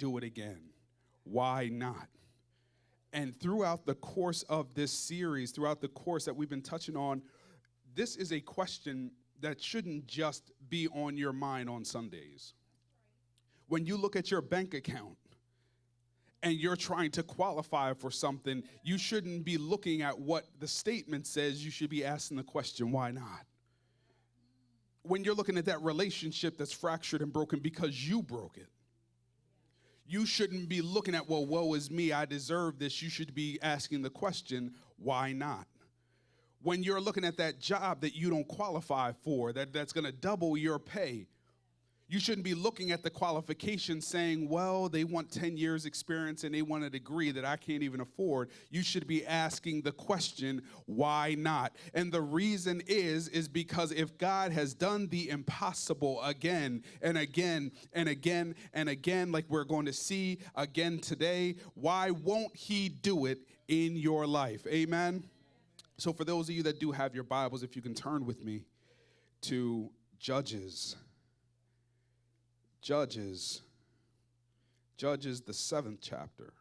do it again? Why not? And throughout the course of this series, throughout the course that we've been touching on, this is a question that shouldn't just be on your mind on Sundays. When you look at your bank account and you're trying to qualify for something, you shouldn't be looking at what the statement says. You should be asking the question, why not? When you're looking at that relationship that's fractured and broken because you broke it, you shouldn't be looking at, well, woe is me, I deserve this. You should be asking the question, why not? When you're looking at that job that you don't qualify for, that's going to double your pay, you shouldn't be looking at the qualifications saying, well, they want 10 years experience and they want a degree that I can't even afford. You should be asking the question, why not? And the reason is because if God has done the impossible again and again and again and again, like we're going to see again today, why won't he do it in your life? Amen? So for those of you that do have your Bibles, if you can turn with me to Judges, the 7th chapter.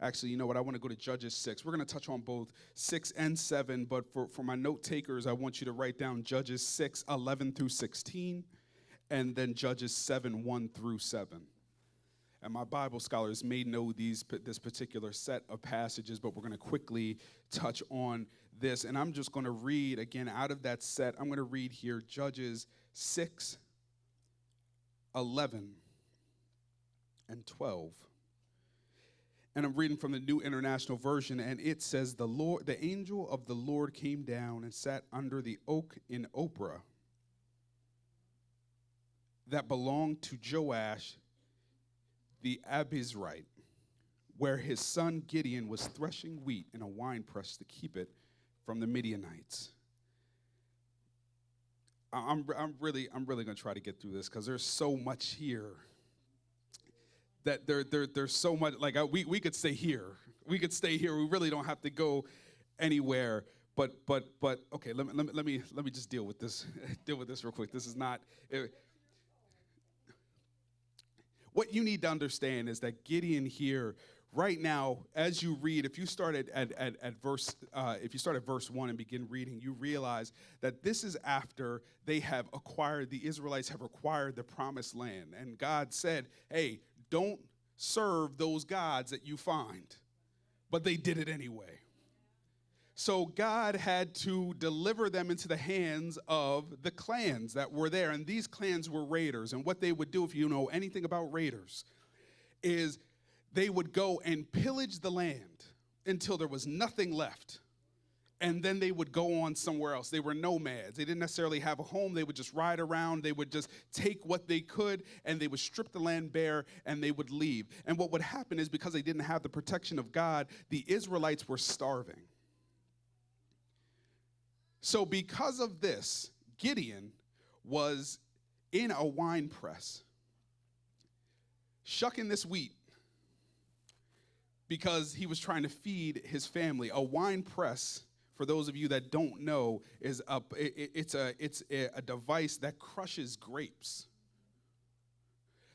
Actually, you know what? I want to go to Judges 6. We're going to touch on both 6 and 7, but for my note takers, I want you to write down Judges 6, 11 through 16, and then Judges 7, 1 through 7. And my Bible scholars may know this particular set of passages, but we're going to quickly touch on this. And I'm just going to read, again, out of that set, I'm going to read here Judges 6, 11 and 12. And I'm reading from the New International Version, and it says, the angel of the Lord came down and sat under the oak in Oprah that belonged to Joash the Abizrite, where his son Gideon was threshing wheat in a winepress to keep it from the Midianites. I'm really going to try to get through this because there's so much here that there's so much, like we could stay here. We could stay here. We really don't have to go anywhere. But okay, let me just deal with this real quick. This is not what you need to understand is that Gideon here right now, as you read, if you start at verse 1 and begin reading, you realize that this is after the Israelites have acquired the promised land. And God said, hey, don't serve those gods that you find. But they did it anyway. So God had to deliver them into the hands of the clans that were there. And these clans were raiders. And what they would do, if you know anything about raiders, is they would go and pillage the land until there was nothing left. And then they would go on somewhere else. They were nomads. They didn't necessarily have a home. They would just ride around. They would just take what they could, and they would strip the land bare, and they would leave. And what would happen is because they didn't have the protection of God, the Israelites were starving. So because of this, Gideon was in a wine press, shucking this wheat, because he was trying to feed his family. A wine press, for those of you that don't know, is it's a device that crushes grapes.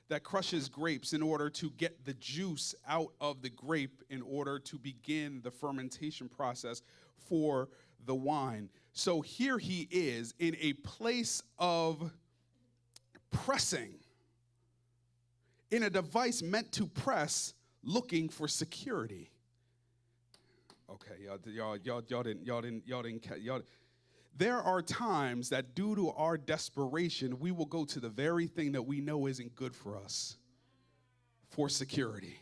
That crushes grapes in order to get the juice out of the grape in order to begin the fermentation process for the wine. So here he is in a place of pressing, in a device meant to press, looking for security. Okay, y'all didn't. There are times that due to our desperation, we will go to the very thing that we know isn't good for us for security.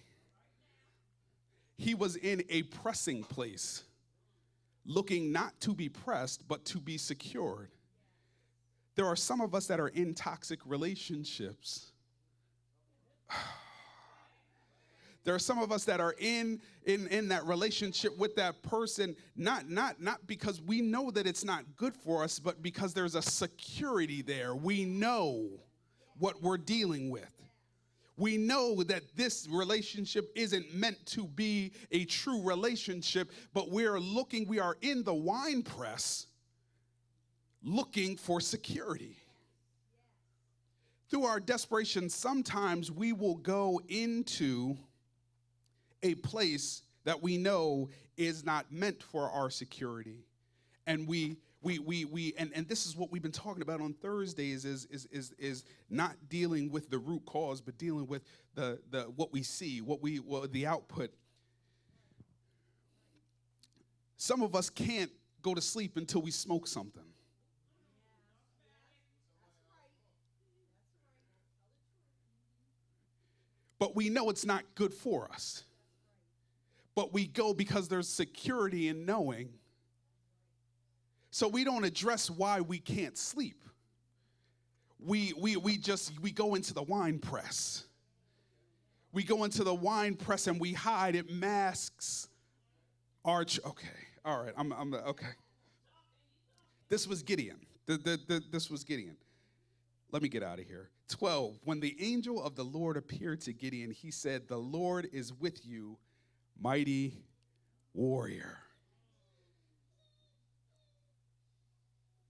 He was in a pressing place, looking not to be pressed, but to be secured. There are some of us that are in toxic relationships. There are some of us that are in that relationship with that person, not because we know that it's not good for us, but because there's a security there. We know what we're dealing with. We know that this relationship isn't meant to be a true relationship, but we are in the wine press looking for security. Through our desperation, sometimes we will go into a place that we know is not meant for our security. And and this is what we've been talking about on Thursdays is not dealing with the root cause, but dealing with the what we see, the output. Some of us can't go to sleep until we smoke something. But we know it's not good for us. But we go because there's security in knowing. So we don't address why we can't sleep. We go into the wine press. We go into the wine press and we hide. It masks our okay. All right. I'm okay. This was Gideon. This was Gideon. Let me get out of here. 12. When the angel of the Lord appeared to Gideon, he said, "The Lord is with you, mighty warrior."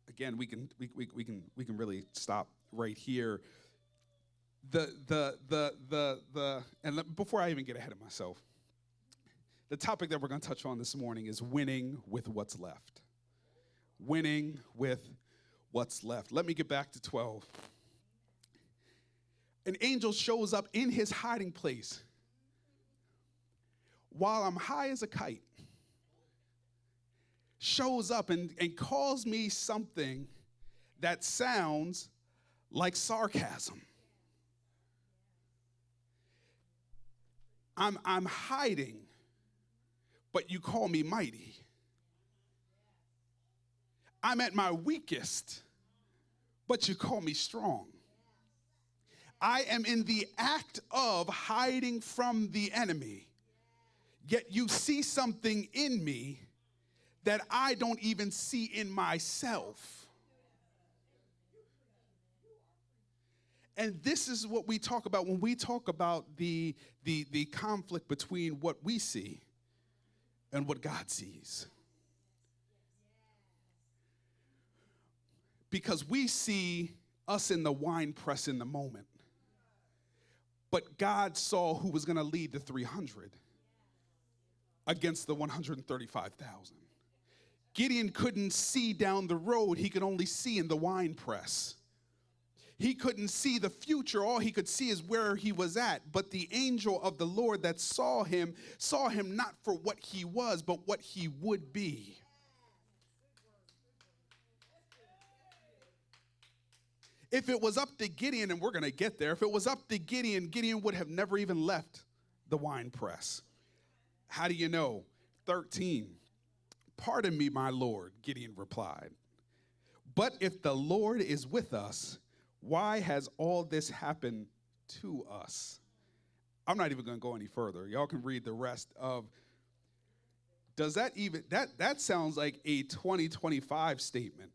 Again, we can really stop right here. Before I even get ahead of myself, the topic that we're going to touch on this morning is winning with what's left. Winning with what's left. Let me get back to 12. An angel shows up in his hiding place while I'm high as a kite. Shows up and calls me something that sounds like sarcasm. I'm hiding, but you call me mighty. I'm at my weakest, but you call me strong. I am in the act of hiding from the enemy, yet you see something in me that I don't even see in myself. And this is what we talk about when we talk about the conflict between what we see and what God sees. Because we see us in the wine press in the moment. But God saw who was going to lead the 300 against the 135,000. Gideon couldn't see down the road. He could only see in the wine press. He couldn't see the future. All he could see is where he was at. But the angel of the Lord that saw him not for what he was, but what he would be. If it was up to Gideon, and we're going to get there, if it was up to Gideon, Gideon would have never even left the wine press. How do you know? 13. "Pardon me, my Lord," Gideon replied. "But if the Lord is with us, why has all this happened to us?" I'm not even going to go any further. Y'all can read the rest of. Does that sounds like a 2025 statement.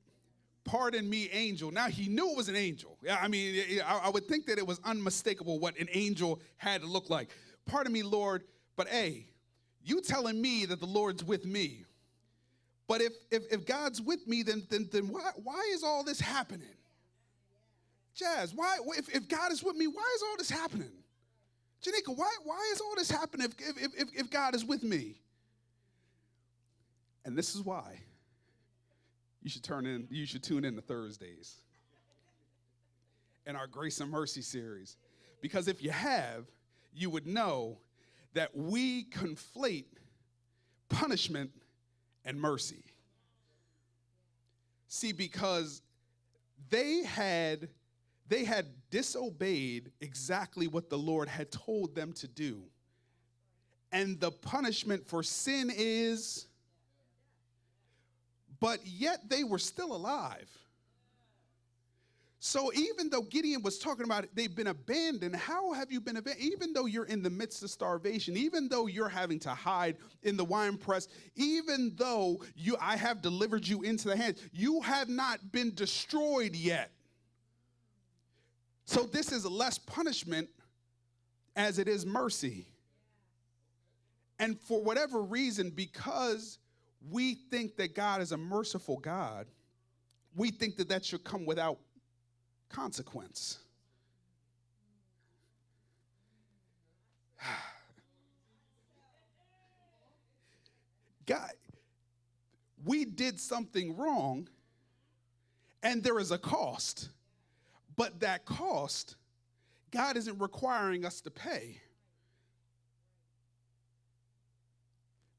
"Pardon me, angel." Now, he knew it was an angel. Yeah, I mean, I would think that it was unmistakable what an angel had to look like. "Pardon me, Lord, but hey, you telling me that the Lord's with me. But if God's with me, then why is all this happening? Jazz, why if God is with me, why is all this happening? Janika, why is all this happening if God is with me?" And this is why you should tune in to Thursdays in our Grace and Mercy series. Because if you have, you would know that we conflate punishment and mercy. See, because they had disobeyed exactly what the Lord had told them to do. And the punishment for sin is, but yet they were still alive. So even though Gideon was talking about they've been abandoned, how have you been abandoned? Even though you're in the midst of starvation, even though you're having to hide in the wine press, even though I have delivered you into the hands, you have not been destroyed yet. So this is less punishment as it is mercy. And for whatever reason, because we think that God is a merciful God, we think that should come without consequence. God, we did something wrong, and there is a cost. But that cost, God isn't requiring us to pay.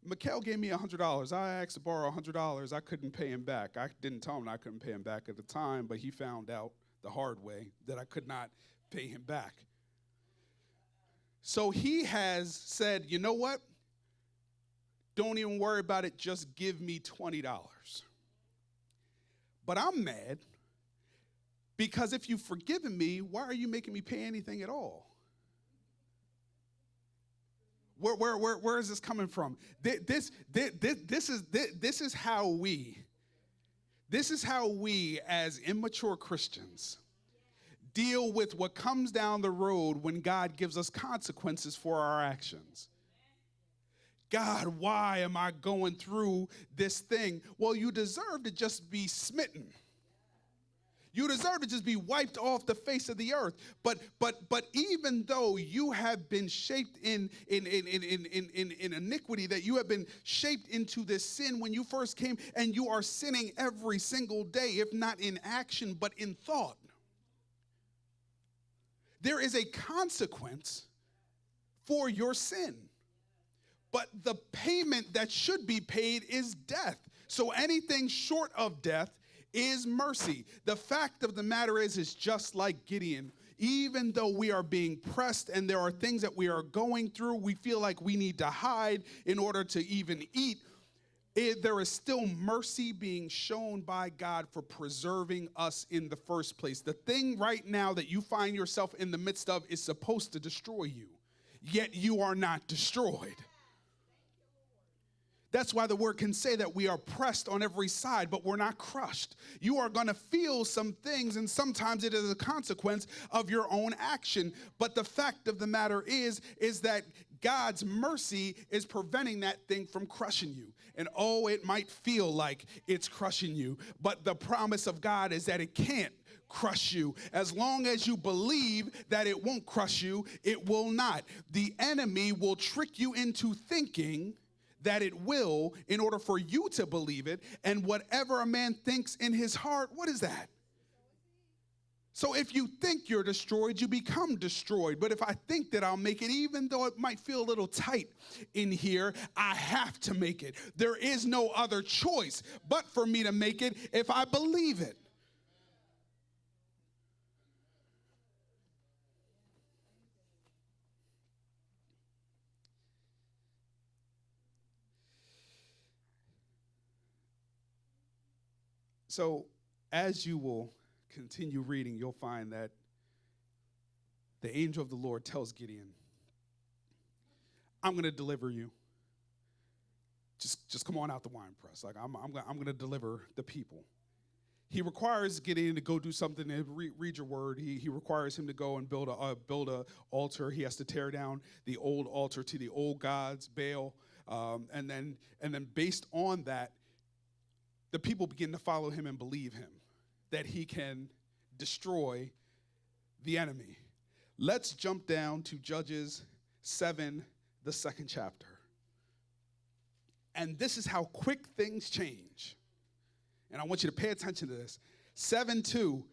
Mikhail gave me $100. I asked to borrow $100. I couldn't pay him back. I didn't tell him I couldn't pay him back at the time, but he found out the hard way that I could not pay him back. So he has said, you know what? Don't even worry about it. Just give me $20. But I'm mad because if you've forgiven me, why are you making me pay anything at all? Where is this coming from? This is how we as immature Christians deal with what comes down the road when God gives us consequences for our actions. God, why am I going through this thing? Well, you deserve to just be smitten. You deserve to just be wiped off the face of the earth. But even though you have been shaped in iniquity, that you have been shaped into this sin when you first came, and you are sinning every single day, if not in action, but in thought. There is a consequence for your sin. But the payment that should be paid is death. So anything short of death is mercy. The fact of the matter is just like Gideon. Even though we are being pressed and there are things that we are going through, we feel like we need to hide in order to even eat. There is still mercy being shown by God for preserving us in the first place. The thing right now that you find yourself in the midst of is supposed to destroy you, yet you are not destroyed. That's why the word can say that we are pressed on every side, but we're not crushed. You are going to feel some things, and sometimes it is a consequence of your own action. But the fact of the matter is that God's mercy is preventing that thing from crushing you. And oh, it might feel like it's crushing you, but the promise of God is that it can't crush you. As long as you believe that it won't crush you, it will not. The enemy will trick you into thinking that it will, in order for you to believe it. And whatever a man thinks in his heart, what is that? So if you think you're destroyed, you become destroyed. But if I think that I'll make it, even though it might feel a little tight in here, I have to make it. There is no other choice but for me to make it if I believe it. So as you will continue reading, you'll find that the angel of the Lord tells Gideon, I'm going to deliver you. Just come on out the wine press. Like I'm going to deliver the people. He requires Gideon to go do something. And read your word. He requires him to go and build a altar. He has to tear down the old altar to the old gods, Baal, and then based on that, the people begin to follow him and believe him that he can destroy the enemy. Let's jump down to Judges 7, the 2nd chapter. And this is how quick things change. And I want you to pay attention to this. 7:2,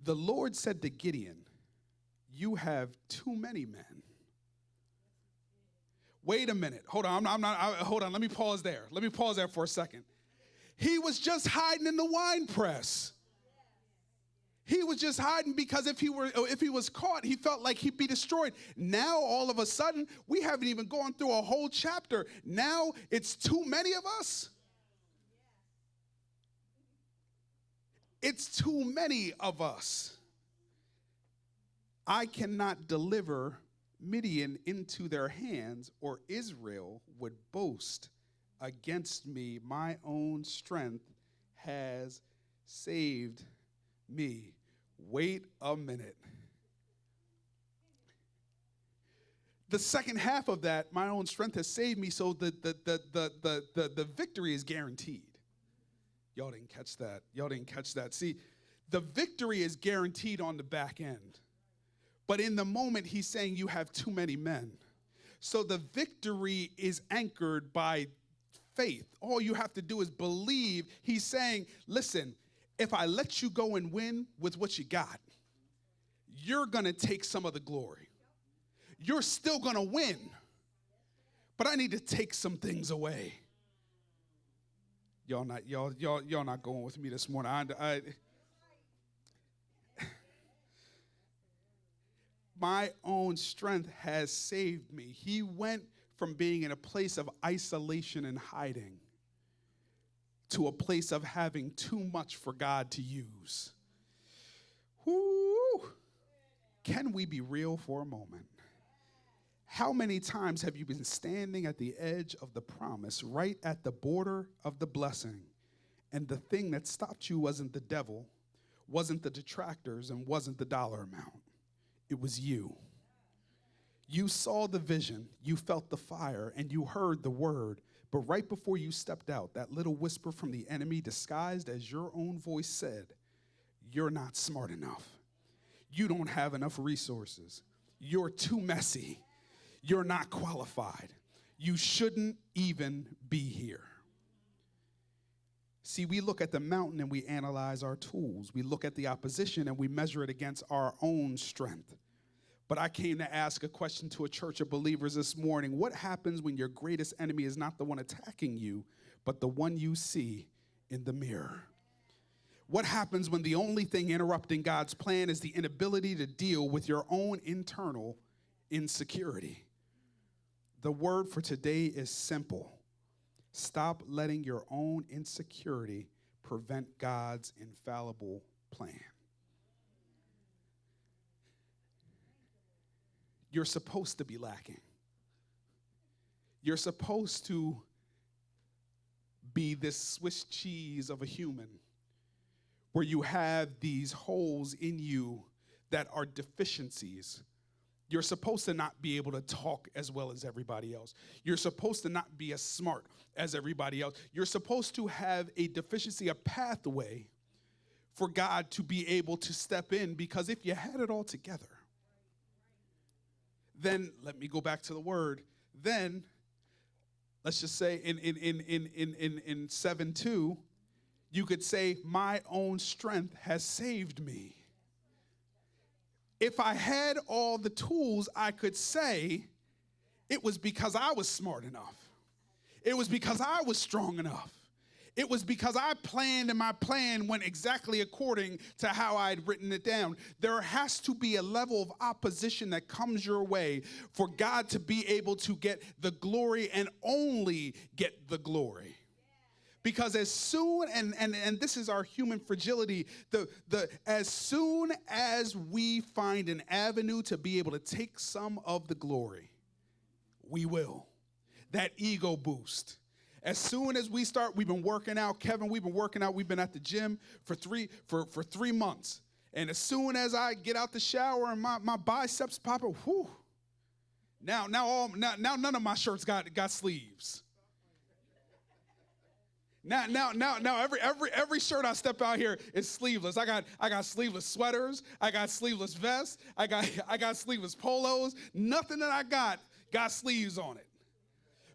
the Lord said to Gideon, you have too many men. Wait a minute. Hold on. Hold on. Let me pause there. Let me pause there for a second. He was just hiding in the wine press. He was just hiding because if he was caught, he felt like he'd be destroyed. Now, all of a sudden, we haven't even gone through a whole chapter. Now, it's too many of us. It's too many of us. I cannot deliver Midian into their hands, or Israel would boast against me. My own strength has saved me. Wait a minute. The second half of that, my own strength has saved me, so the victory is guaranteed. Y'all didn't catch that. Y'all didn't catch that. See, the victory is guaranteed on the back end. But in the moment, he's saying you have too many men. So the victory is anchored by faith. All you have to do is believe. He's saying, listen, if I let you go and win with what you got, you're going to take some of the glory. You're still going to win, but I need to take some things away. Y'all not going with me this morning. My own strength has saved me. He went from being in a place of isolation and hiding to a place of having too much for God to use. Whoo! Can we be real for a moment? How many times have you been standing at the edge of the promise, right at the border of the blessing, and the thing that stopped you wasn't the devil, wasn't the detractors, and wasn't the dollar amount? It was you. You saw the vision, you felt the fire, and you heard the word, but right before you stepped out, that little whisper from the enemy disguised as your own voice said, you're not smart enough. You don't have enough resources. You're too messy. You're not qualified. You shouldn't even be here. See, we look at the mountain and we analyze our tools. We look at the opposition and we measure it against our own strength. But I came to ask a question to a church of believers this morning. What happens when your greatest enemy is not the one attacking you, but the one you see in the mirror? What happens when the only thing interrupting God's plan is the inability to deal with your own internal insecurity? The word for today is simple. Stop letting your own insecurity prevent God's infallible plan. You're supposed to be lacking. You're supposed to be this Swiss cheese of a human where you have these holes in you that are deficiencies. You're supposed to not be able to talk as well as everybody else. You're supposed to not be as smart as everybody else. You're supposed to have a deficiency, a pathway for God to be able to step in, because if you had it all together, then let me go back to the word. Then let's just say in 7:2, you could say, my own strength has saved me. If I had all the tools, I could say it was because I was smart enough. It was because I was strong enough. It was because I planned and my plan went exactly according to how I'd written it down. There has to be a level of opposition that comes your way for God to be able to get the glory and only get the glory. Because as soon, and this is our human fragility, as soon as we find an avenue to be able to take some of the glory, we will. That ego boost. As soon as we start, we've been working out, Kevin, we've been at the gym for 3 months. And as soon as I get out the shower and my biceps pop up, whew. Now none of my shirts got sleeves. Now every shirt I step out here is sleeveless. I got sleeveless sweaters, I got sleeveless vests, I got sleeveless polos. Nothing that I got sleeves on it.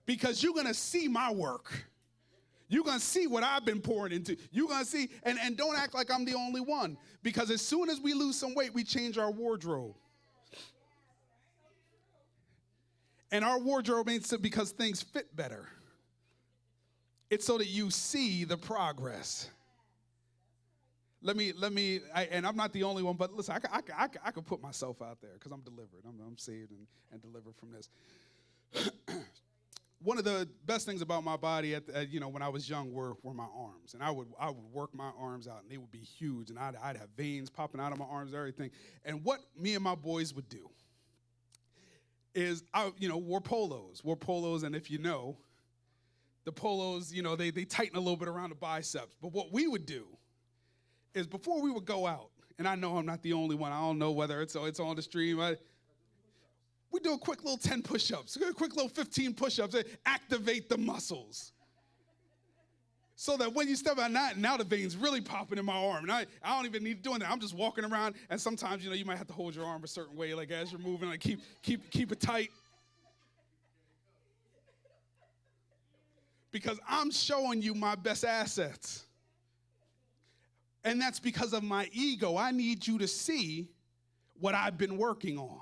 Because you're gonna see my work. You're gonna see what I've been pouring into. You're gonna see, and don't act like I'm the only one. Because as soon as we lose some weight, we change our wardrobe. And our wardrobe ain't because things fit better. It's so that you see the progress. And I'm not the only one, but listen, I could put myself out there because I'm delivered. I'm saved and delivered from this. One of the best things about my body, when I was young, were my arms, and I would work my arms out, and they would be huge, and I'd have veins popping out of my arms, and everything. And what me and my boys would do is, wore polos, and if you know, the polos, they tighten a little bit around the biceps. But what we would do is before we would go out, and I know I'm not the only one. I don't know whether it's on the stream. We do a quick little 10 push-ups, a quick little 15 push-ups, activate the muscles. So that when you step out, now the veins really popping in my arm. And I don't even need doing that. I'm just walking around, and sometimes, you might have to hold your arm a certain way, like as you're moving, like keep it tight. because I'm showing you my best assets. And that's because of my ego. I need you to see what I've been working on.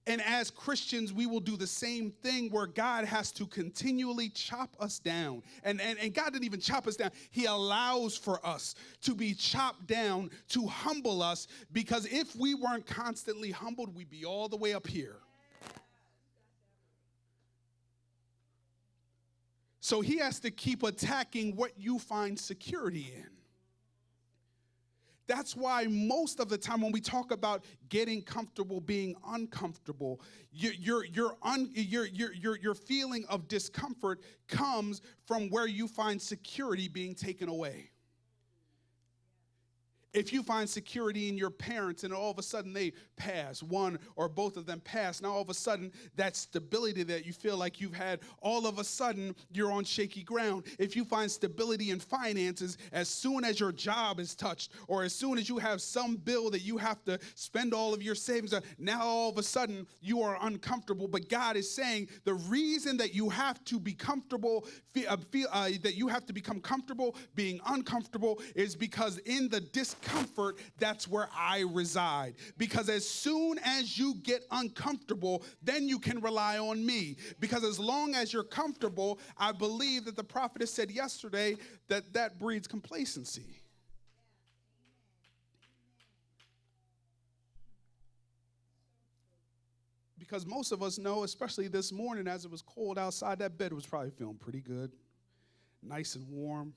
And as Christians, we will do the same thing where God has to continually chop us down. And God didn't even chop us down. He allows for us to be chopped down to humble us, because if we weren't constantly humbled, we'd be all the way up here. So he has to keep attacking what you find security in. That's why most of the time when we talk about getting comfortable, being uncomfortable, your feeling of discomfort comes from where you find security being taken away. If you find security in your parents and all of a sudden they pass, one or both of them pass, now all of a sudden that stability that you feel like you've had, all of a sudden you're on shaky ground. If you find stability in finances, as soon as your job is touched or as soon as you have some bill that you have to spend all of your savings on, now all of a sudden you are uncomfortable. But God is saying the reason that you have to be comfortable, that you have to become comfortable being uncomfortable is because in the discomfort, that's where I reside. Because as soon as you get uncomfortable, then you can rely on me. Because as long as you're comfortable, I believe that the prophetess said yesterday that that breeds complacency. Because most of us know, especially this morning as it was cold outside, that bed was probably feeling pretty good, nice and warm.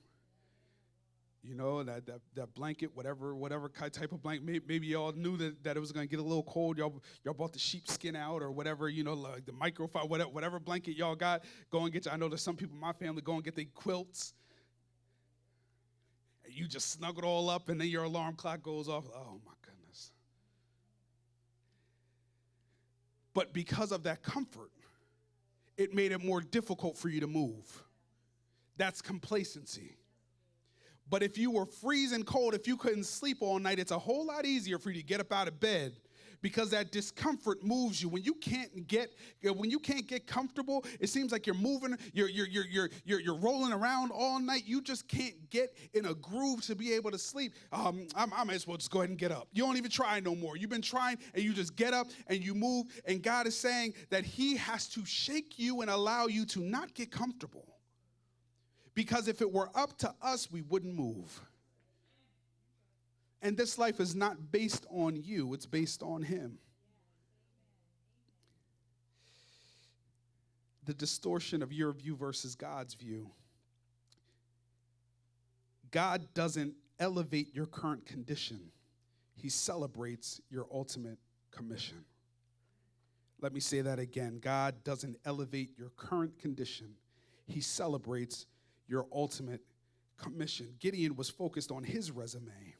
You know, that blanket, whatever type of blanket, maybe y'all knew that it was going to get a little cold. Y'all bought the sheepskin out or whatever, you know, like the microfiber, whatever blanket y'all got. Go and get I know there's some people in my family go and get their quilts. And you just snuggle it all up and then your alarm clock goes off. Oh, my goodness. But because of that comfort, it made it more difficult for you to move. That's complacency. But if you were freezing cold, if you couldn't sleep all night, it's a whole lot easier for you to get up out of bed because that discomfort moves you. When you can't get comfortable, it seems like you're moving, you're rolling around all night. You just can't get in a groove to be able to sleep. I might as well just go ahead and get up. You don't even try no more. You've been trying and you just get up and you move. And God is saying that he has to shake you and allow you to not get comfortable. Because if it were up to us, we wouldn't move. And this life is not based on you, it's based on him. The distortion of your view versus God's view. God doesn't elevate your current condition. He celebrates your ultimate commission. Let me say that again. God doesn't elevate your current condition. He celebrates your ultimate commission. Gideon was focused on his resume,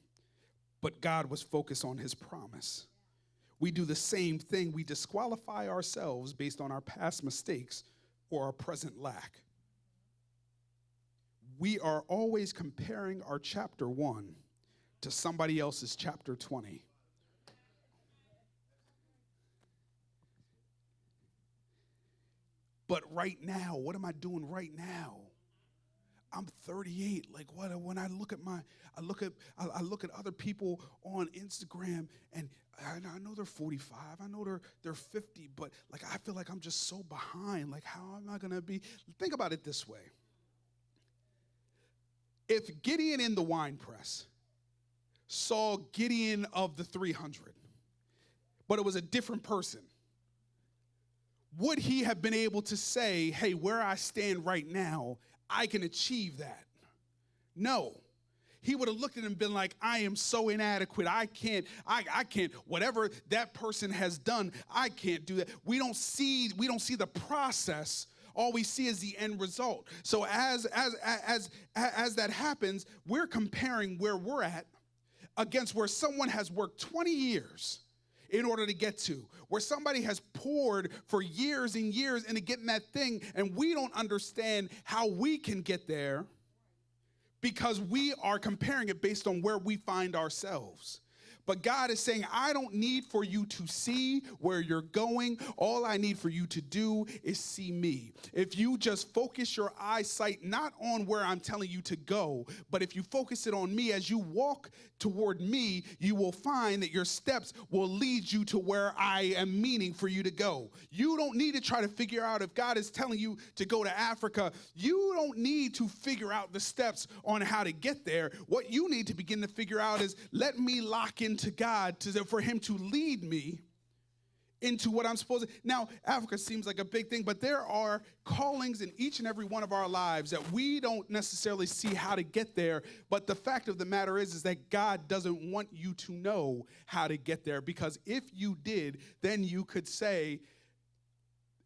but God was focused on his promise. We do the same thing. We disqualify ourselves based on our past mistakes or our present lack. We are always comparing our chapter 1 to somebody else's chapter 20. But right now, what am I doing right now? I'm 38. Like what? When I look at I look at other people on Instagram, and I know they're 45. I know they're 50. But like I feel like I'm just so behind. Like how am I gonna be? Think about it this way. If Gideon in the wine press saw Gideon of the 300, but it was a different person, would he have been able to say, "Hey, where I stand right now, I can achieve that"? No. He would have looked at him and been like, I am so inadequate. I can't, whatever that person has done, I can't do that. We don't see the process. All we see is the end result. So as that happens, we're comparing where we're at against where someone has worked 20 years in order to get to, where somebody has poured for years and years into getting that thing, and we don't understand how we can get there because we are comparing it based on where we find ourselves. But God is saying, I don't need for you to see where you're going. All I need for you to do is see me. If you just focus your eyesight not on where I'm telling you to go, but if you focus it on me, as you walk toward me, you will find that your steps will lead you to where I am meaning for you to go. You don't need to try to figure out if God is telling you to go to Africa. You don't need to figure out the steps on how to get there. What you need to begin to figure out is, let me lock into God for him to lead me into what I'm supposed to. Now, Africa seems like a big thing, but there are callings in each and every one of our lives that we don't necessarily see how to get there. But the fact of the matter is that God doesn't want you to know how to get there, because if you did, then you could say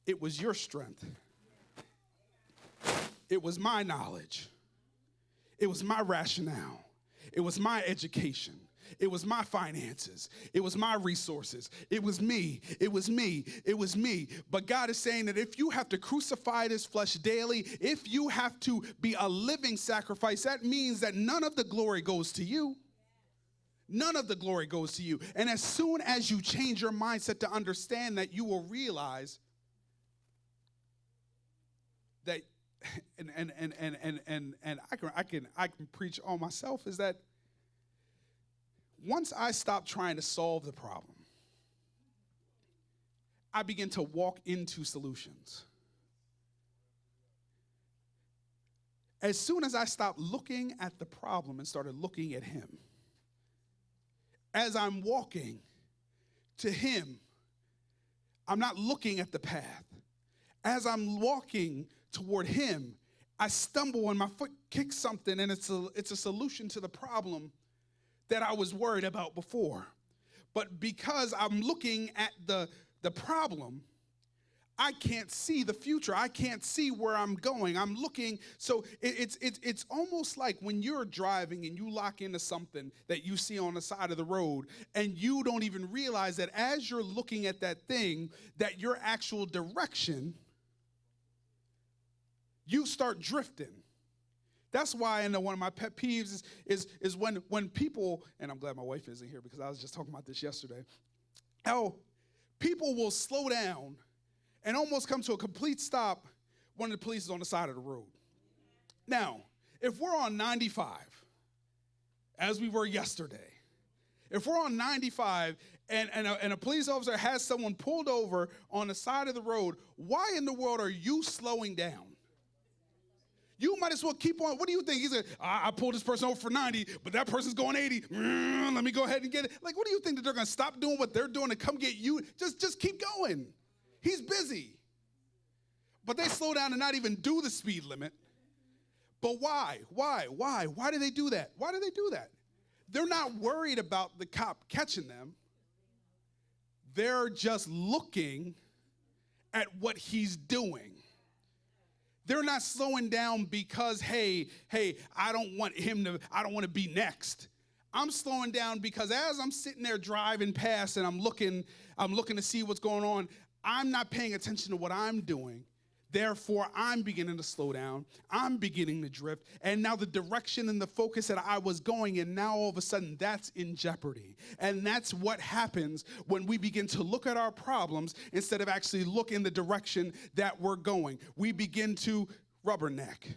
it was your strength. It was my knowledge. It was my rationale. It was my education. It was my finances. It was my resources. It was me. It was me. It was me. But God is saying that if you have to crucify this flesh daily, if you have to be a living sacrifice, that means that none of the glory goes to you. None of the glory goes to you. And as soon as you change your mindset to understand that, you will realize that, and I can preach on myself, is that once I stop trying to solve the problem, I begin to walk into solutions. As soon as I stopped looking at the problem and started looking at him, as I'm walking to him, I'm not looking at the path. As I'm walking toward him, I stumble and my foot kicks something, and it's a solution to the problem that I was worried about before. But because I'm looking at the problem, I can't see the future. I can't see where I'm going. I'm looking, so it's almost like when you're driving and you lock into something that you see on the side of the road, and you don't even realize that as you're looking at that thing, that your actual direction, you start drifting. That's why I know one of my pet peeves is when people, and I'm glad my wife isn't here because I was just talking about this yesterday, how people will slow down and almost come to a complete stop when the police is on the side of the road. Now, if we're on 95, as we were yesterday, if we're on 95 and a police officer has someone pulled over on the side of the road, why in the world are you slowing down? You might as well keep on. What do you think? He said, I pulled this person over for 90, but that person's going 80. Let me go ahead and get it. Like, what do you think, that they're going to stop doing what they're doing to come get you? Just keep going. He's busy. But they slow down and not even do the speed limit. But why? Why do they do that? Why do they do that? They're not worried about the cop catching them. They're just looking at what he's doing. They're not slowing down because, hey, I don't want to be next. I'm slowing down because as I'm sitting there driving past and I'm looking to see what's going on, I'm not paying attention to what I'm doing. Therefore, I'm beginning to slow down. I'm beginning to drift. And now the direction and the focus that I was going in, now all of a sudden that's in jeopardy. And that's what happens when we begin to look at our problems instead of actually look in the direction that we're going. We begin to rubberneck.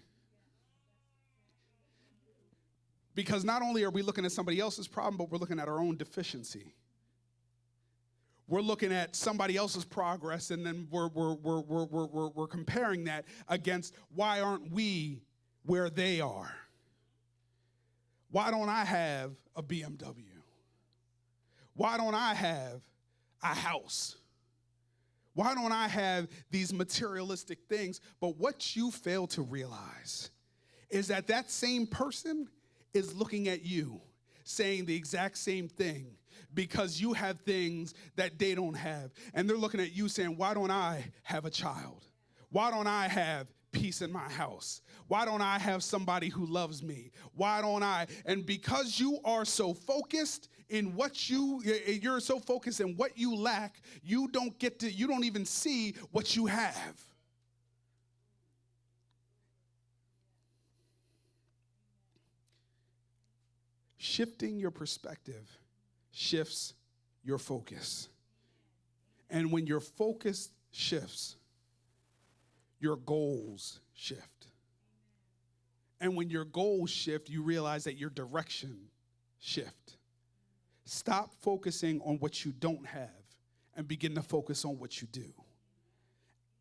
Because not only are we looking at somebody else's problem, but we're looking at our own deficiency. We're looking at somebody else's progress, and then we're comparing that against, why aren't we where they are? Why don't I have a BMW? Why don't I have a house? Why don't I have these materialistic things? But what you fail to realize is that that same person is looking at you, saying the exact same thing, because you have things that they don't have. And they're looking at you saying, why don't I have a child? Why don't I have peace in my house? Why don't I have somebody who loves me? Why don't I? And because you are so focused in what you're so focused in what you lack, you don't even see what you have. Shifting your perspective shifts your focus. And when your focus shifts, your goals shift. And when your goals shift, you realize that your direction shift. Stop focusing on what you don't have and begin to focus on what you do.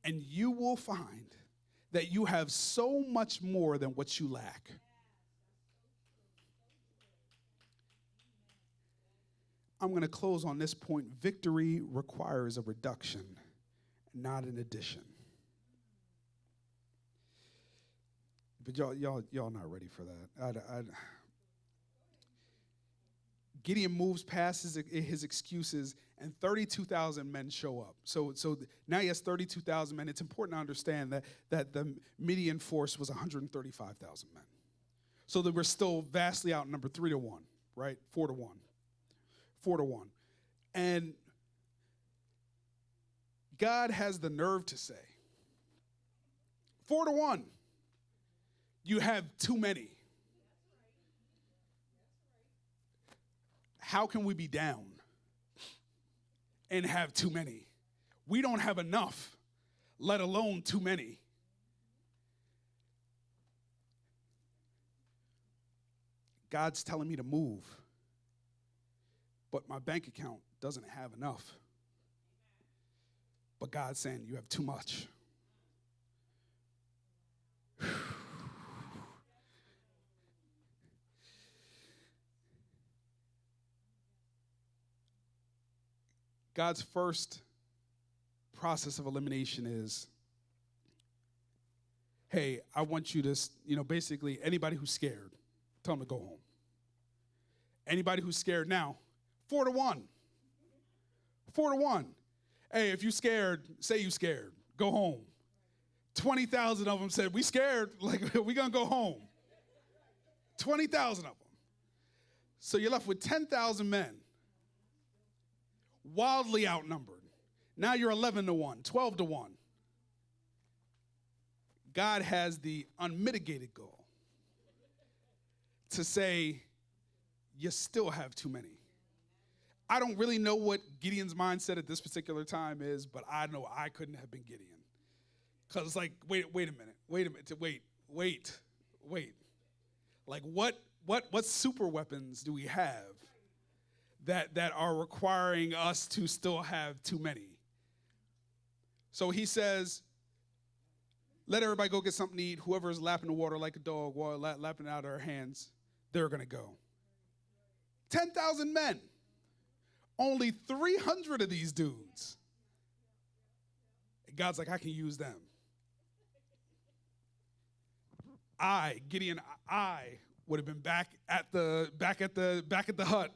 And you will find that you have so much more than what you lack. I'm going to close on this point. Victory requires a reduction, not an addition. But y'all not ready for that. Gideon moves past his excuses, and 32,000 men show up. So now he has 32,000 men. It's important to understand that the Midian force was 135,000 men. So that we're still vastly outnumbered, 3-1, right? 4-1. 4-1. And God has the nerve to say, 4-1, you have too many. How can we be down and have too many? We don't have enough, let alone too many. God's telling me to move, but my bank account doesn't have enough. But God's saying you have too much. God's first process of elimination is, hey, I want you to, basically anybody who's scared, tell them to go home. Anybody who's scared now, 4-1. 4-1. Hey, if you scared, say you scared. Go home. 20,000 of them said, we scared, like we gonna go home. 20,000 of them. So you're left with 10,000 men. Wildly outnumbered. Now you're 11-1, 12-1. God has the unmitigated goal to say, you still have too many. I don't really know what Gideon's mindset at this particular time is, but I know I couldn't have been Gideon. Because it's like, wait a minute, wait. Like what super weapons do we have that are requiring us to still have too many? So he says, let everybody go get something to eat. Whoever's lapping the water like a dog, lapping it out of her hands, they're going to go. 10,000 men. Only 300 of these dudes. And God's like, I can use them. Gideon, would have been back at the hut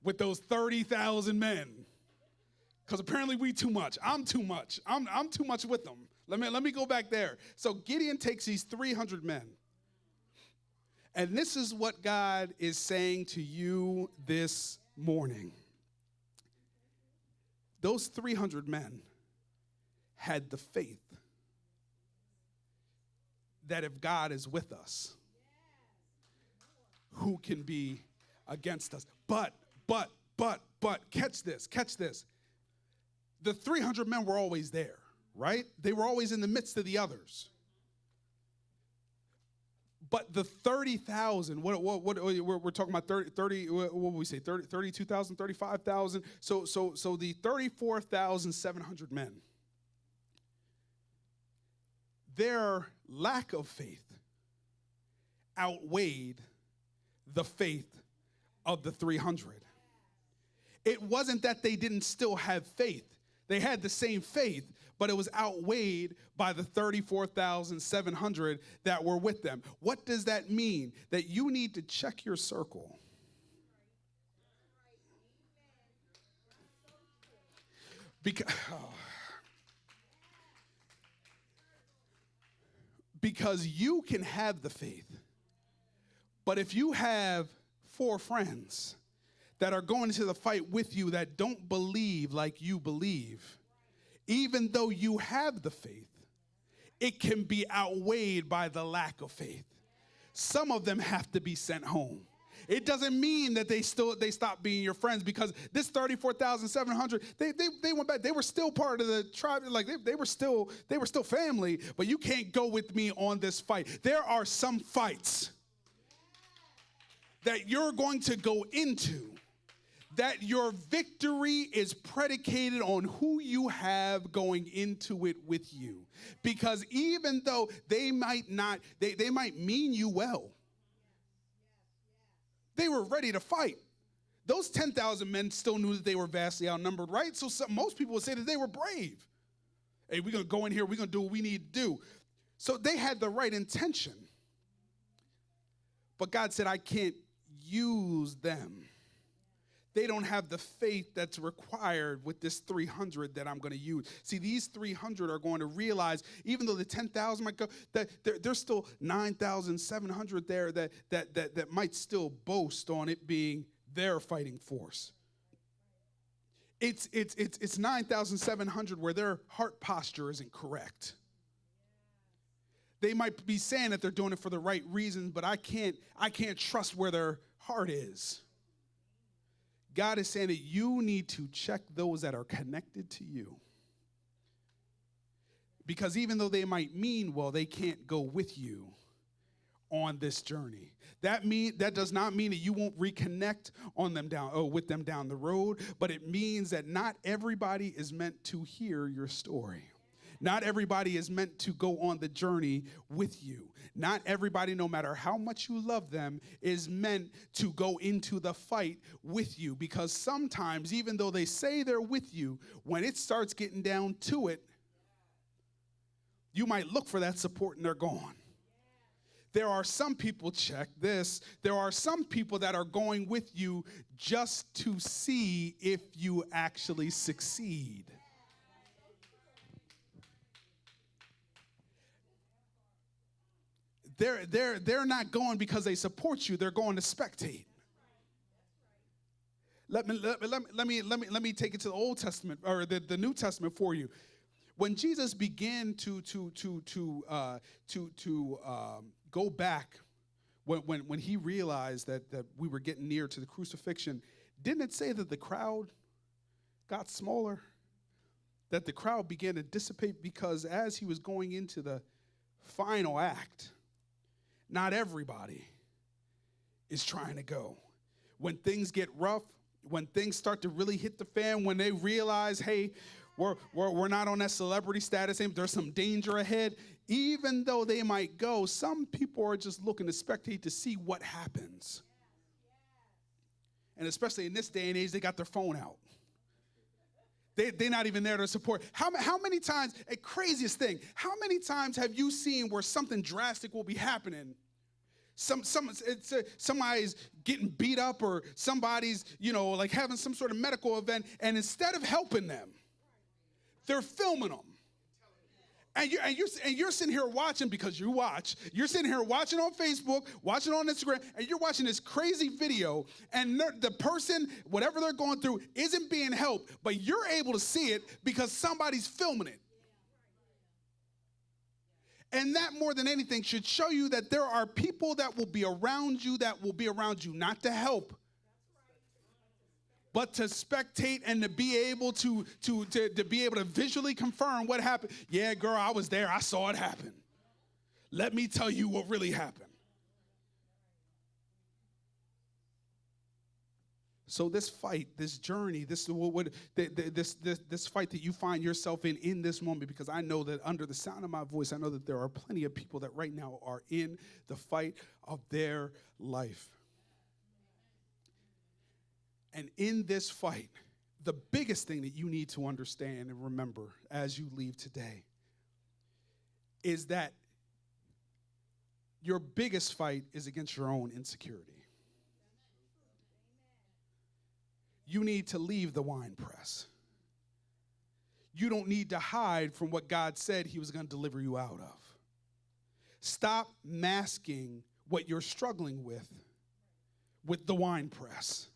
with those 30,000 men. Because apparently we too much. I'm too much. I'm too much with them. Let me go back there. So Gideon takes these 300 men. And this is what God is saying to you this morning. Those 300 men had the faith that if God is with us, who can be against us? But, catch this. The 300 men were always there, right? They were always in the midst of the others. But the 30,000, what we're talking about 30 what would we say, 32,000, 35,000? So the 34,700 men, their lack of faith outweighed the faith of the 300. It wasn't that they didn't still have faith. They had the same faith, but it was outweighed by the 34,700 that were with them. What does that mean? That you need to check your circle. Because you can have the faith, but if you have 4 friends that are going into the fight with you that don't believe like you believe, even though you have the faith, it can be outweighed by the lack of faith. Some of them have to be sent home. It doesn't mean that they stopped being your friends, because this 34,700, they went back. They were still part of the tribe. Like they were still family, but you can't go with me on this fight. There are some fights that you're going to go into that your victory is predicated on who you have going into it with you. Because even though they might mean you well, they were ready to fight. Those 10,000 men still knew that they were vastly outnumbered, right? So most people would say that they were brave. Hey, we're going to go in here, we're going to do what we need to do. So they had the right intention. But God said, I can't use them. They don't have the faith that's required with this 300 that I'm going to use. See, these 300 are going to realize, even though the 10,000 might go, that there's still 9,700 there that might still boast on it being their fighting force. It's 9,700 where their heart posture isn't correct. They might be saying that they're doing it for the right reasons, but I can't trust where their heart is. God is saying that you need to check those that are connected to you. Because even though they might mean well, they can't go with you on this journey. That does not mean that you won't reconnect with them down the road, but it means that not everybody is meant to hear your story. Not everybody is meant to go on the journey with you. Not everybody, no matter how much you love them, is meant to go into the fight with you. Because sometimes, even though they say they're with you, when it starts getting down to it, you might look for that support and they're gone. There are some people, check this, there are some people that are going with you just to see if you actually succeed. They're not going because they support you. They're going to spectate. Let me take it to the Old Testament or the New Testament for you. When Jesus began to go back, when he realized that we were getting near to the crucifixion, didn't it say that the crowd got smaller? That the crowd began to dissipate because as he was going into the final act, not everybody is trying to go. When things get rough, when things start to really hit the fan, when they realize, hey, we're not on that celebrity status, there's some danger ahead, even though they might go, some people are just looking to spectate to see what happens. And especially in this day and age, they got their phone out. They're not even there to support. How many times, a craziest thing, how many times have you seen where something drastic will be happening? Somebody's getting beat up or somebody's, like having some sort of medical event, and instead of helping them, they're filming them. And you're sitting here watching because you watch. You're sitting here watching on Facebook, watching on Instagram, and you're watching this crazy video, and the person, whatever they're going through, isn't being helped, but you're able to see it because somebody's filming it. And that, more than anything, should show you that there are people that will be around you not to help, but to spectate and to be able to be able to visually confirm what happened. Yeah, girl, I was there. I saw it happen. Let me tell you what really happened. So this fight, this journey, this fight that you find yourself in this moment, because I know that under the sound of my voice, I know that there are plenty of people that right now are in the fight of their life. And in this fight, the biggest thing that you need to understand and remember as you leave today is that your biggest fight is against your own insecurity. You need to leave the wine press. You don't need to hide from what God said he was going to deliver you out of. Stop masking what you're struggling with the wine press.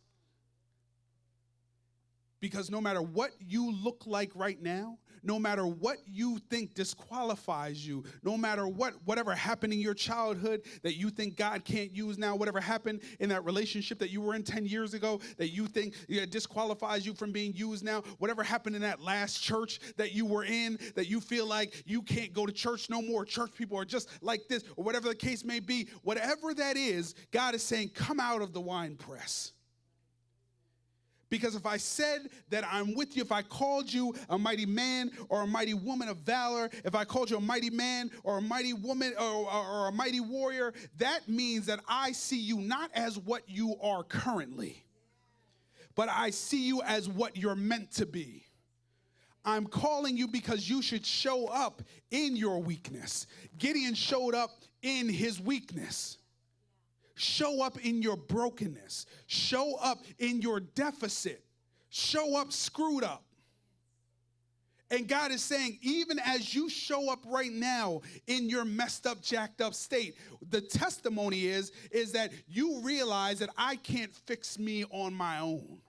Because no matter what you look like right now, no matter what you think disqualifies you, no matter whatever happened in your childhood that you think God can't use now, whatever happened in that relationship that you were in 10 years ago that you think disqualifies you from being used now, whatever happened in that last church that you were in that you feel like you can't go to church no more, church people are just like this, or whatever the case may be, whatever that is, God is saying, come out of the wine press. Because if I said that I'm with you, if I called you a mighty man or a mighty woman of valor, if I called you a mighty man or a mighty woman or a mighty warrior, that means that I see you not as what you are currently, but I see you as what you're meant to be. I'm calling you because you should show up in your weakness. Gideon showed up in his weakness. Show up in your brokenness. Show up in your deficit. Show up screwed up. And God is saying, even as you show up right now in your messed up, jacked up state, the testimony is that you realize that I can't fix me on my own.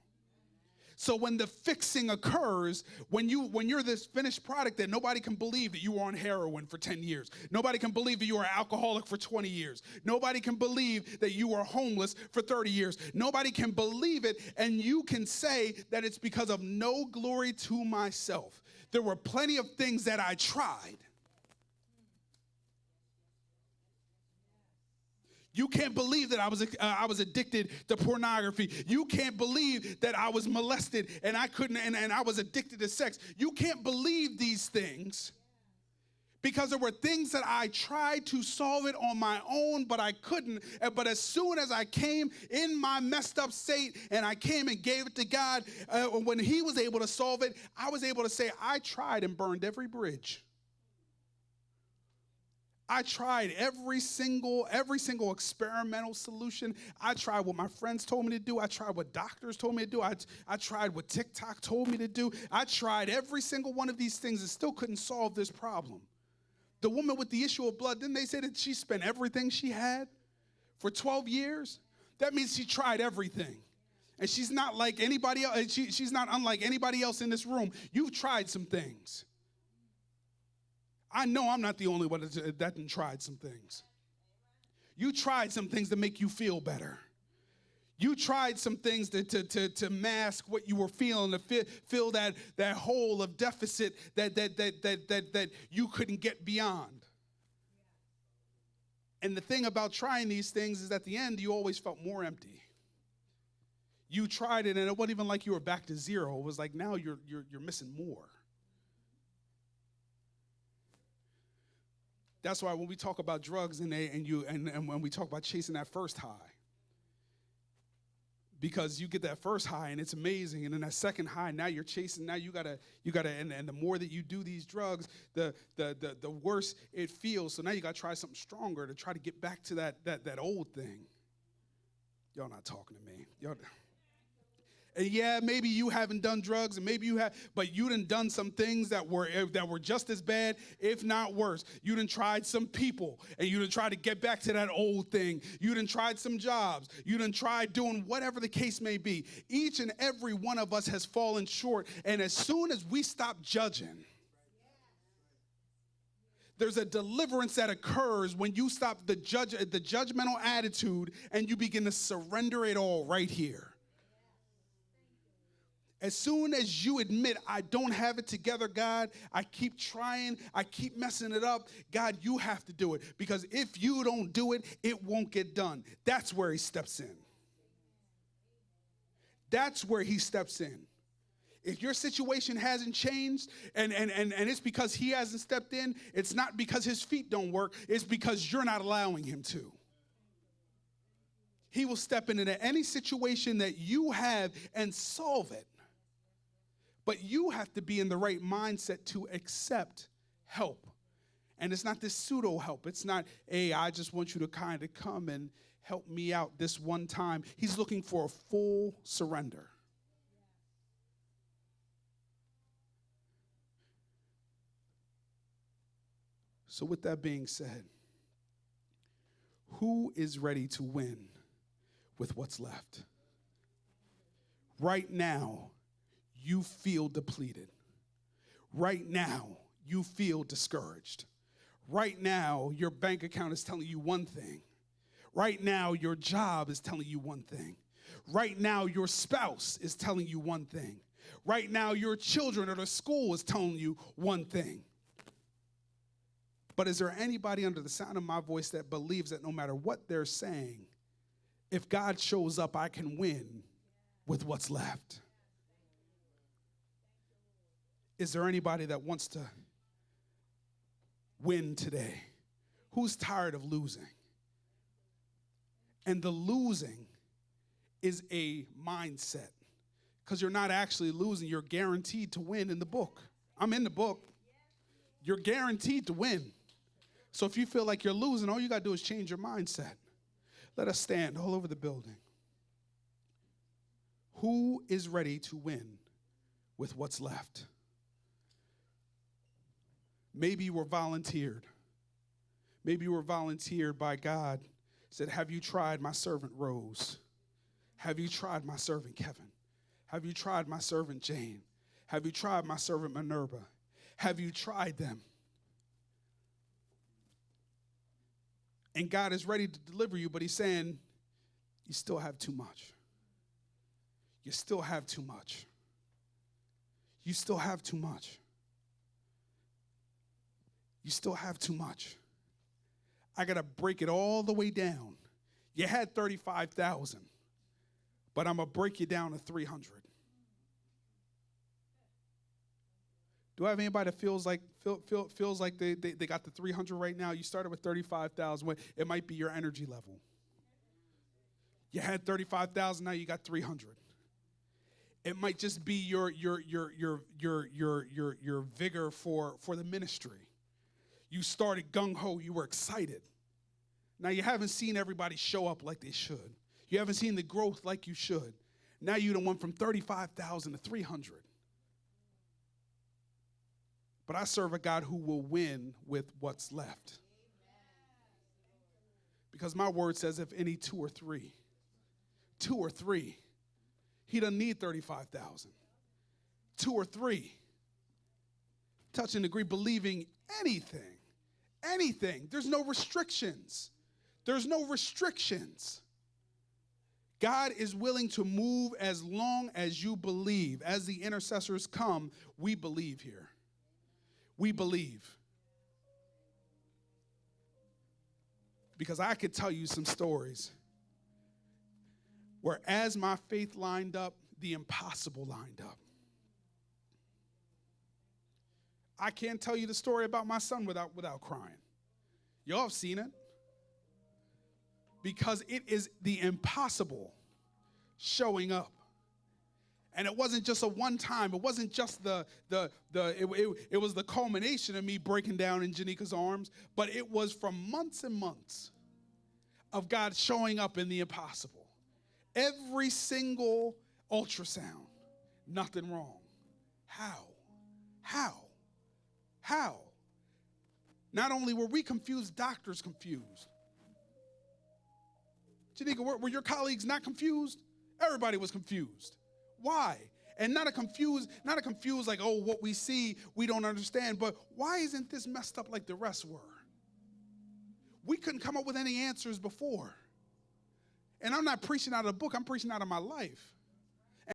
So when the fixing occurs, when you're this finished product that nobody can believe that you were on heroin for 10 years. Nobody can believe that you were an alcoholic for 20 years. Nobody can believe that you were homeless for 30 years. Nobody can believe it, and you can say that it's because of no glory to myself. There were plenty of things that I tried. You can't believe that I was addicted to pornography. You can't believe that I was molested and I couldn't, and I was addicted to sex. You can't believe these things because there were things that I tried to solve it on my own, but I couldn't. But as soon as I came in my messed up state and I came and gave it to God, when he was able to solve it, I was able to say, I tried and burned every bridge. I tried every single experimental solution. I tried what my friends told me to do. I tried what doctors told me to do. I tried what TikTok told me to do. I tried every single one of these things and still couldn't solve this problem. The woman with the issue of blood, didn't they say that she spent everything she had for 12 years? That means she tried everything. And she's not like anybody else. She's not unlike anybody else in this room. You've tried some things. I know I'm not the only one that didn't tried some things. You tried some things to make you feel better. You tried some things to mask what you were feeling, to fill that hole of deficit that you couldn't get beyond. And the thing about trying these things is at the end, you always felt more empty. You tried it, and it wasn't even like you were back to zero. It was like now you're missing more. That's why when we talk about drugs and when we talk about chasing that first high, because you get that first high and it's amazing, and then that second high, now you're chasing. Now you gotta, and the more that you do these drugs, the worse it feels. So now you gotta try something stronger to try to get back to that old thing. Y'all not talking to me. Y'all. And yeah, maybe you haven't done drugs, and maybe you have, but you done some things that were just as bad, if not worse. You done tried some people, and you done tried to get back to that old thing. You done tried some jobs. You done tried doing whatever the case may be. Each and every one of us has fallen short, and as soon as we stop judging, there's a deliverance that occurs when you stop the judgmental attitude and you begin to surrender it all right here. As soon as you admit, I don't have it together, God, I keep trying, I keep messing it up, God, you have to do it. Because if you don't do it, it won't get done. That's where he steps in. That's where he steps in. If your situation hasn't changed and it's because he hasn't stepped in, it's not because his feet don't work, it's because you're not allowing him to. He will step into any situation that you have and solve it. But you have to be in the right mindset to accept help. And it's not this pseudo help. It's not, hey, I just want you to kind of come and help me out this one time. He's looking for a full surrender. So with that being said, who is ready to win with what's left? Right now, you feel depleted. Right now, you feel discouraged. Right now, your bank account is telling you one thing. Right now, your job is telling you one thing. Right now, your spouse is telling you one thing. Right now, your children or the school is telling you one thing. But is there anybody under the sound of my voice that believes that no matter what they're saying, if God shows up, I can win with what's left? Is there anybody that wants to win today? Who's tired of losing? And the losing is a mindset, because you're not actually losing. You're guaranteed to win in the book. I'm in the book. You're guaranteed to win. So if you feel like you're losing, all you got to do is change your mindset. Let us stand all over the building. Who is ready to win with what's left? Maybe you were volunteered. Maybe you were volunteered by God. Said, have you tried my servant Rose? Have you tried my servant Kevin? Have you tried my servant Jane? Have you tried my servant Minerva? Have you tried them? And God is ready to deliver you, but he's saying, you still have too much. You still have too much. You still have too much. You still have too much. I got to break it all the way down. You had 35,000, but I'm going to break you down to 300. Do I have anybody that feels like they got the 300 right now? You started with 35,000. It might be your energy level. You had 35,000, now you got 300. It might just be your vigor for the ministry. You started gung-ho, you were excited. Now you haven't seen everybody show up like they should. You haven't seen the growth like you should. Now you done went from 35,000 to 300. But I serve a God who will win with what's left. Because my word says if any two or three, he doesn't need 35,000. 2 or 3, touch and agree, believing anything. There's no restrictions. There's no restrictions. God is willing to move as long as you believe. As the intercessors come, we believe here. We believe. Because I could tell you some stories where as my faith lined up, the impossible lined up. I can't tell you the story about my son without crying. Y'all have seen it. Because it is the impossible showing up. And it wasn't just a one time. It wasn't just it was the culmination of me breaking down in Janika's arms, but it was from months and months of God showing up in the impossible. Every single ultrasound, nothing wrong. How? Not only were we confused, doctors confused. Janika, were your colleagues not confused? Everybody was confused. Why? And not a confused like, oh, what we see, we don't understand, but why isn't this messed up like the rest were? We couldn't come up with any answers before. And I'm not preaching out of the book, I'm preaching out of my life.